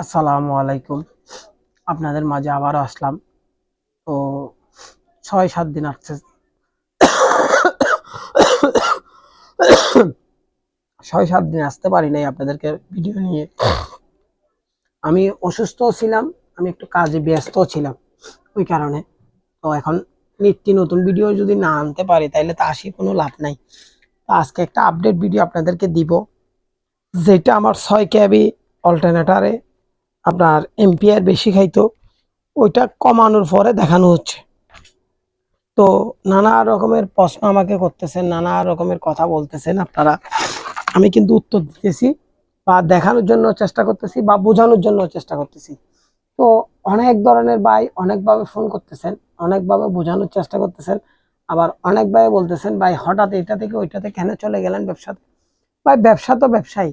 আসসালামু আলাইকুম। আপনাদের মাঝে আবারও আসলাম। তো ৬-৭ দিন আসছে, ৬-৭ দিন আসতে পারি নাই আপনাদেরকে ভিডিও নিয়ে। আমি অসুস্থ ছিলাম, আমি একটু কাজে ব্যস্ত ছিলাম ওই কারণে। তো এখন নিত্য নতুন ভিডিও যদি না আনতে পারি তাহলে তো আসি কোনো লাভ নাই। তো আজকে একটা আপডেট ভিডিও আপনাদেরকে দিব, যেটা আমার 6 KB অল্টারনেটারে আপনার এম্পিয়ার বেশি খাইতো, ওইটা কমানোর পরে দেখানো হচ্ছে। তো নানা রকমের প্রশ্ন আমাকে করতেছেন, নানা রকমের কথা বলতেছেন আপনারা। আমি কিন্তু উত্তর দিতেছি বা দেখানোর জন্য চেষ্টা করতেছি বা বোঝানোর জন্য চেষ্টা করতেছি। তো অনেক ধরনের ভাই অনেকভাবে ফোন করতেছেন, অনেকভাবে বোঝানোর চেষ্টা করতেছেন। আবার অনেক ভাই বলতেছেন, ভাই হঠাৎ এটা থেকে ওইটাতে কেন চলে গেলেন ব্যবসাতে? ভাই ব্যবসা তো ব্যবসায়ী,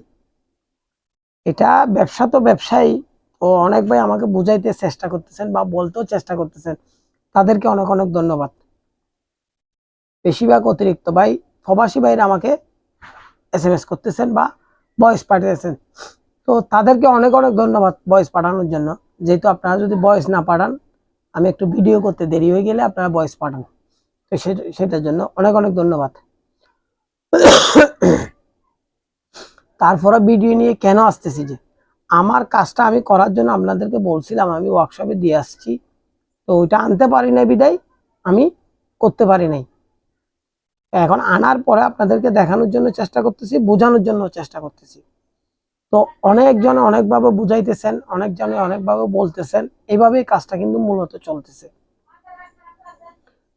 এটা ব্যবসা তো ব্যবসায়ী। ও অনেক ভাই আমাকে বুঝাইতে চেষ্টা করতেছেন বা বলতেও চেষ্টা করতেছেন, তাদেরকে অনেক অনেক ধন্যবাদ। বেশিরভাগ অতিরিক্ত ভাই প্রবাসী ভাইরা আমাকে SMS করতেছেন বা ভয়েস পাঠিয়েছেন। তো তাদেরকে অনেক অনেক ধন্যবাদ ভয়েস পাঠানোর জন্য। যেহেতু আপনারা যদি ভয়েস না পাঠান, আমি একটু ভিডিও করতে দেরি হয়ে গেলে আপনারা ভয়েস পাঠান, তো সেটার জন্য অনেক অনেক ধন্যবাদ। তারপরে ভিডিও নিয়ে কেন আসতেছি, যে আমার কাজটা আমি করার জন্য আপনাদেরকে বলছিলাম, আমি ওয়ার্কশপে দিয়ে আসছি। তো ওইটা আনতে পারি নাই বিদায় আমি করতে পারি নাই। এখন আনার পরে আপনাদেরকে দেখানোর জন্য চেষ্টা করতেছি, বোঝানোর জন্য চেষ্টা করতেছি। তো অনেকজন অনেকভাবে বুঝাইতেছেন, অনেকজনে অনেকভাবে বলতেছেন, এইভাবেই কাজটা কিন্তু মূলত চলতেছে।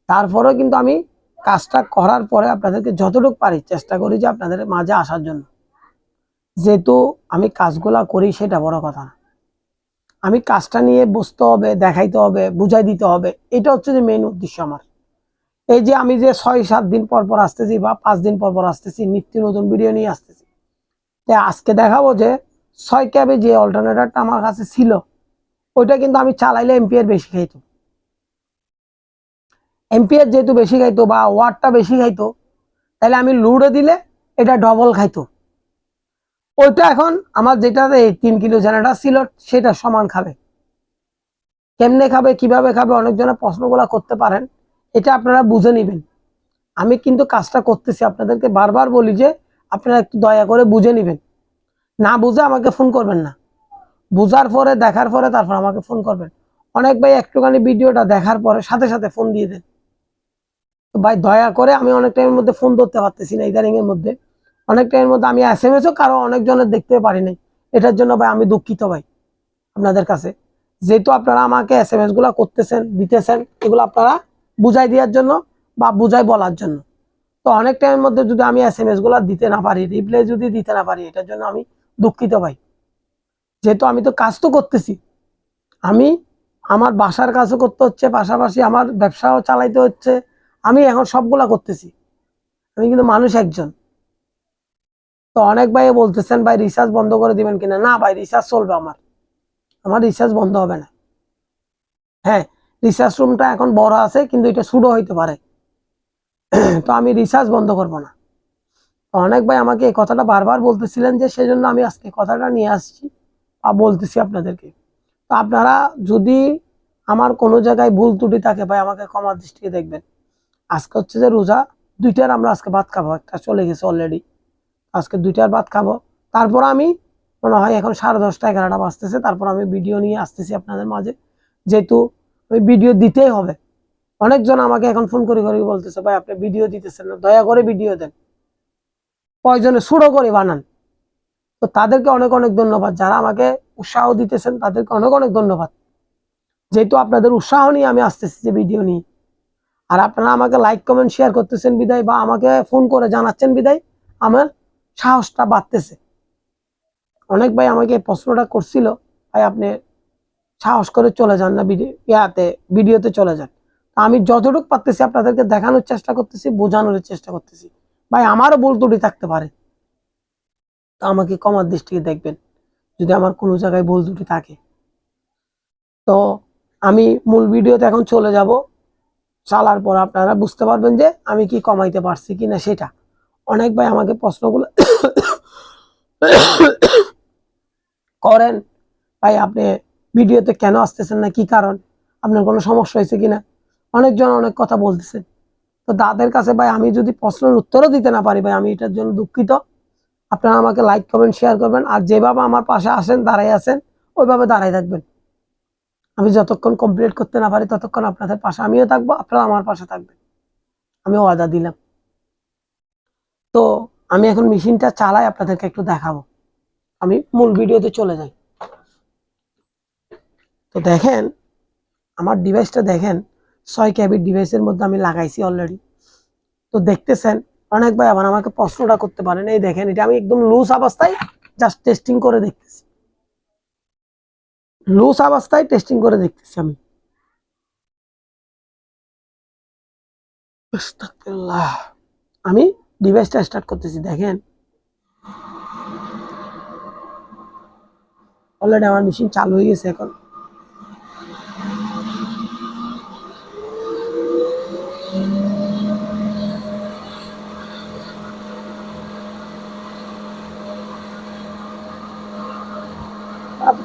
তারপরেও কিন্তু আমি কাজটা করার পরে আপনাদেরকে যতটুকু পারি চেষ্টা করি যে আপনাদের মাঝে আসার জন্য। যেহেতু আমি কাজগুলা করি সেটা বড় কথা না, আমি কাজটা নিয়ে বুঝতে হবে, দেখাইতে হবে, বুঝাই দিতে হবে, এটা হচ্ছে যে মেইন উদ্দেশ্য আমার। এই যে আমি যে 6-7 দিন পর পর আসতেছি বা 5 দিন পর পর আসতেছি, নিত্য নতুন ভিডিও নিয়ে আসতেছি। তাই আজকে দেখাবো যে 6 KB যে অল্টারনেটরটা আমার কাছে ছিল, ওইটা কিন্তু আমি চালাইলে এম্পিয়ার বেশি খাইতো। এম্পিয়ার যেহেতু বেশি খাইতো বা ওয়াটটা বেশি খাইতো, তাহলে আমি লোডে দিলে এটা ডবল খাইতো। ওইটা এখন আমার যেটাতে 3 কিলো জেনারেটর ছিল সেটা সমান খাবে। কেমনে খাবে, কিভাবে খাবে, অনেকজনের প্রশ্নগুলো করতে পারেন, এটা আপনারা বুঝে নেবেন। আমি কিন্তু কাজটা করতেছি, আপনাদেরকে বারবার বলি যে আপনারা একটু দয়া করে বুঝে নেবেন। না বুঝে আমাকে ফোন করবেন না, বুঝার পরে দেখার পরে তারপর আমাকে ফোন করবেন। অনেক ভাই একটুখানি ভিডিওটা দেখার পরে সাথে সাথে ফোন দিয়ে দেন। তো ভাই দয়া করে, আমি অনেক টাইমের মধ্যে ফোন ধরতে পারতেছি না, ইদানিং এর মধ্যে অনেক টাইমের মধ্যে আমি SMS ও কারো অনেকজনের দেখতে পারি নাই। এটার জন্য ভাই আমি দুঃখিত ভাই আপনাদের কাছে। যেহেতু আপনারা আমাকে SMS গুলা করতেছেন, দিতেছেন, এগুলো আপনারা বুঝাই দেওয়ার জন্য বা বুঝাই বলার জন্য। তো অনেক টাইমের মধ্যে যদি আমি SMS গুলা দিতে না পারি, রিপ্লাই যদি দিতে না পারি, এটার জন্য আমি দুঃখিত ভাই। যেহেতু আমি তো কাজ তো করতেছি, আমি আমার বাসার কাজও করতে হচ্ছে, পাশাপাশি আমার ব্যবসাও চালাইতে হচ্ছে, আমি এখন সবগুলা করতেছি। আমি কিন্তু মানুষ একজন। তো অনেক ভাই বলতেছেন, ভাই রিচার্জ বন্ধ করে দিবেন কিনা? না ভাই, রিচার্জ চলবে আমার, আমার রিচার্জ বন্ধ হবে না। হ্যাঁ, রিচার্জ রুমটা এখন বড় আছে কিন্তু এটা ছোট হইতে পারে। তো আমি রিচার্জ বন্ধ করবো না। তো অনেক ভাই আমাকে এই কথাটা বারবার বলতেছিলেন, যে সেজন্য আমি আজকে কথাটা নিয়ে আসছি বা বলতেছি আপনাদেরকে। তো আপনারা যদি আমার কোনো জায়গায় ভুল ত্রুটি থাকে ভাই, আমাকে ক্ষমা দৃষ্টিতে দেখবেন। আজকে হচ্ছে যে রোজা, 2টার আমরা আজকে ভাত খাবো, একটা চলে গেছে অলরেডি। আজকে 2টার ভাত খাবো। তারপর আমি মনে হয় এখন 10:30 11টা বাজতেছে, তারপর আমি ভিডিও নিয়ে আসতেছি আপনাদের মাঝে। যেহেতু ওই ভিডিও দিতেই হবে। অনেকজন আমাকে এখন ফোন করে করে বলতেছে, ভাই আপনি ভিডিও দিতেছেন না, দয়া করে ভিডিও দেন, প্রয়োজনে ছোট করে বানান। তো তাদেরকে অনেক অনেক ধন্যবাদ, যারা আমাকে উৎসাহ দিতেছেন তাদেরকে অনেক অনেক ধন্যবাদ। যেহেতু আপনাদের উৎসাহ নিয়ে আমি আসতেছি যে ভিডিও নিয়ে, আর আপনারা আমাকে লাইক কমেন্ট শেয়ার করতেছেন বিদায় বা আমাকে ফোন করে জানাচ্ছেন বিদায় আমার সাহসটা বাড়তেছে। অনেক ভাই আমাকে এই প্রশ্নটা করছিল, ভাই আপনি সাহস করে চলে যান না ভিডিওতে চলে যান। আমি যতটুকু পারতেছি আপনাদেরকে দেখানোর চেষ্টা করতেছি, বোঝানোর চেষ্টা করতেছি। ভাই আমারও ভুল ত্রুটি থাকতে পারে, তো আমাকে ক্ষমার দৃষ্টিতে দেখবেন যদি আমার কোনো জায়গায় ভুল ত্রুটি থাকে। তো আমি মূল ভিডিওতে এখন চলে যাব, চালার পর আপনারা বুঝতে পারবেন যে আমি কি কমাইতে পারছি কিনা সেটা। অনেক ভাই আমাকে প্রশ্নগুলো করেন, ভাই আপনি ভিডিওতে কেন আসতেছেন না, কি কারণ, আপনার কোনো সমস্যা হয়েছে কিনা, অনেকজন অনেক কথা বলতেছে। তো তাদের কাছে ভাই আমি যদি প্রশ্নের উত্তরও দিতে না পারি ভাই, আমি এটার জন্য দুঃখিত। আপনারা আমাকে লাইক কমেন্ট শেয়ার করবেন, আর যেভাবে আমার পাশে আসেন দাঁড়াই আছেন ওইভাবে দাঁড়াই থাকবেন। আমি যতক্ষণ কমপ্লিট করতে না পারি ততক্ষণ আপনাদের পাশে আমিও থাকবো, আপনারা আমার পাশে থাকবেন, আমি ওয়াদা দিলাম। তো আমি এখন মেশিনটা চালাই, আপনাদেরকে একটু দেখাবো। আমি মূল ভিডিওতে চলে যাই। তো দেখেন আমার ডিভাইসটা দেখেন, 6 KB ডিভাইসের মধ্যে আমি লাগাইছি অলরেডি। তো দেখতেছেন অনেক ভাই আবার আমাকে প্রশ্নটা করতে পারেন, এই দেখেন এটা আমি একদম লুজ অবস্থায় জাস্ট টেস্টিং করে দেখতেছি, লুজ অবস্থায় টেস্টিং করে দেখতেছি আমি। আস্তাগফিরুল্লাহ। আমি ডিভাইসটা স্টার্ট করতেছি, দেখেন অলরেডি আমার মেশিন চালু হয়ে গেছে। এখন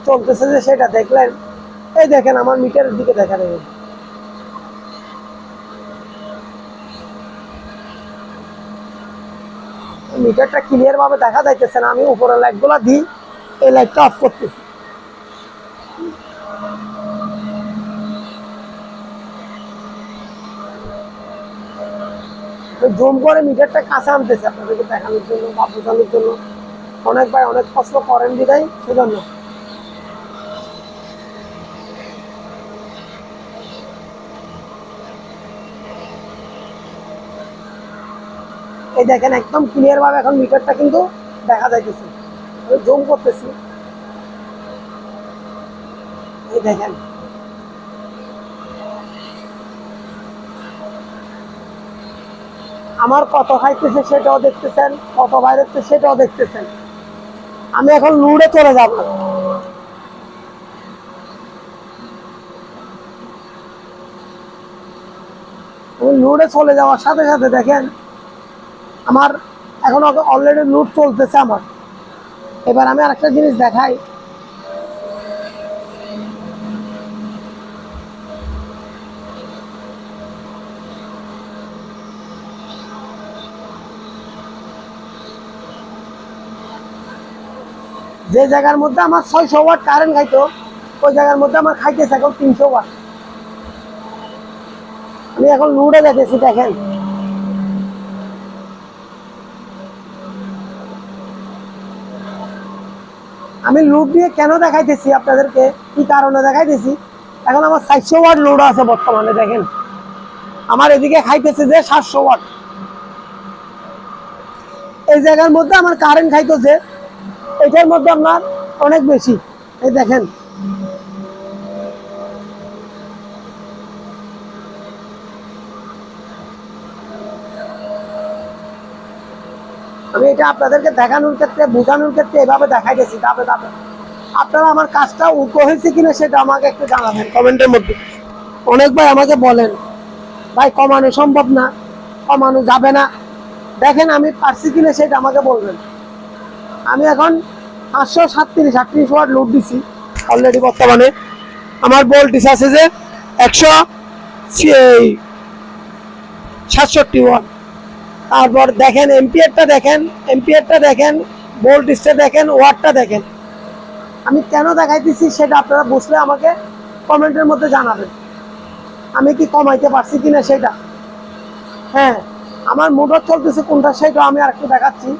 চলতেছে যে সেটা দেখলেন, এই দেখেন আমার মিটারের দিকে দেখেন, মিটারটা ক্লিয়ার ভাবে দেখা যাইতেছে না। আমি উপরে লাইট গুলা দিই, এই লাইটটা অফ করতেছি। জুম করে মিটারটা কাছে আনতেছে আপনাদেরকে দেখানোর জন্য বা বোঝানোর জন্য। অনেক ভাই অনেক প্রশ্ন করেন বিদায় সেজন্য। এই দেখেন একদম ক্লিয়ার ভাবে এখন মিটারটা কিন্তু দেখা যাইতেছে। আমি জুম করতেছি, এই দেখেন আমার কত খাইতেছে সেটাও দেখতেছেন, কত বাইরেছে সেটাও দেখতেছেন। আমি এখন লুডে চলে যাব। আমি লুডে চলে যাওয়ার সাথে সাথে দেখেন আমার এখন অলরেডি লুড চলতেছে আমার। এবার আমি আরেকটা জিনিস দেখাই, যে জায়গার মধ্যে আমার 600 ওয়াট কারেন্ট খাইতো ওই জায়গার মধ্যে আমার খাইতেছে এখন 300 ওয়াট। আমি এখন লুডে দেখেছি, দেখেন আমি লুড দিয়ে কেন দেখাইতেছি আপনাদেরকে, কি কারণে দেখাইতেছি। এখন আমার 400 ওয়াট লোড আছে বর্তমানে, দেখেন আমার এদিকে খাইতেছে যে 700 ওয়াট। এই জায়গার মধ্যে আমার কারেন্ট খাইতো যে এটার মধ্যে আপনার অনেক বেশি, এই দেখেন আমি এটা আপনাদেরকে দেখানোর ক্ষেত্রে বোঝানোর ক্ষেত্রে এভাবে দেখাইতেছি ধাপে ধাপে। আপনারা আমার কাজটা উল্টো হয়েছে কিনা সেটা আমাকে একটু জানাবেন কমেন্টের মধ্যে। অনেক ভাই আমাকে বলেন ভাই কমানো সম্ভব না, কমানো যাবে না, দেখেন আমি পারছি কিনা সেটা আমাকে বলবেন। আমি এখন 537-38 ওয়াট লোড দিছি অলরেডি বর্তমানে। আমার ভোল্টেজ আছে যে 167 ওয়াট। তারপর দেখেন এম্পিয়ারটা দেখেন, এম্পিয়ারটা দেখেন, ভোল্টেজটা দেখেন, ওয়াটটা দেখেন। আমি কেন দেখাইতেছি সেটা আপনারা বুঝলে আমাকে কমেন্টের মধ্যে জানাবেন, আমি কি কমাইতে পারছি কিনা সেটা। হ্যাঁ আমার মোটর চলতেছে কোনটা সেটা আমি আরেকটু দেখাচ্ছি।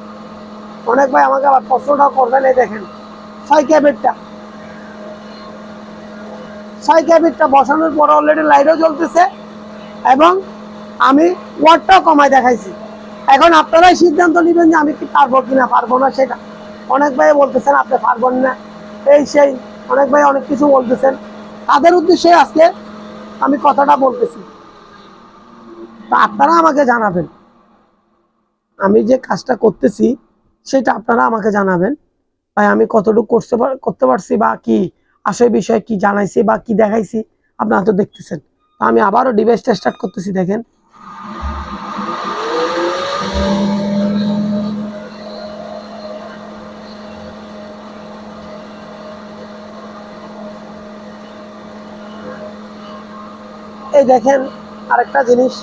অনেক ভাই আমাকে আবার প্রশ্নটাও করবেন, এই দেখেন 6 KB 6 KB বসানোর পর অলরেডি লাইটও জ্বলতেছে এবং আমি ওয়াটটাও কমাই দেখাইছি। এখন আপনারাই সিদ্ধান্ত নেবেন যে আমি কি পারবো কিনা পারবো না সেটা। অনেক ভাই বলতেছেন আপনি পারবেন না, এই সেই অনেক ভাই অনেক কিছু বলতেছেন, তাদের উদ্দেশ্যে আজকে আমি কথাটা বলতেছি। তা আপনারা আমাকে জানাবেন আমি যে কাজটা করতেছি সেটা আপনারা আমাকে জানাবেন ভাই আমি কতটুকু করতে পারছি বা কি আসল বিষয় কি জানাইছি বা কি দেখাইছি আপনারা তো দেখতেছেন। আমি আবারও ডিভাইসটা স্টার্ট করতেছি, দেখেন এই দেখেন আরেকটা জিনিস,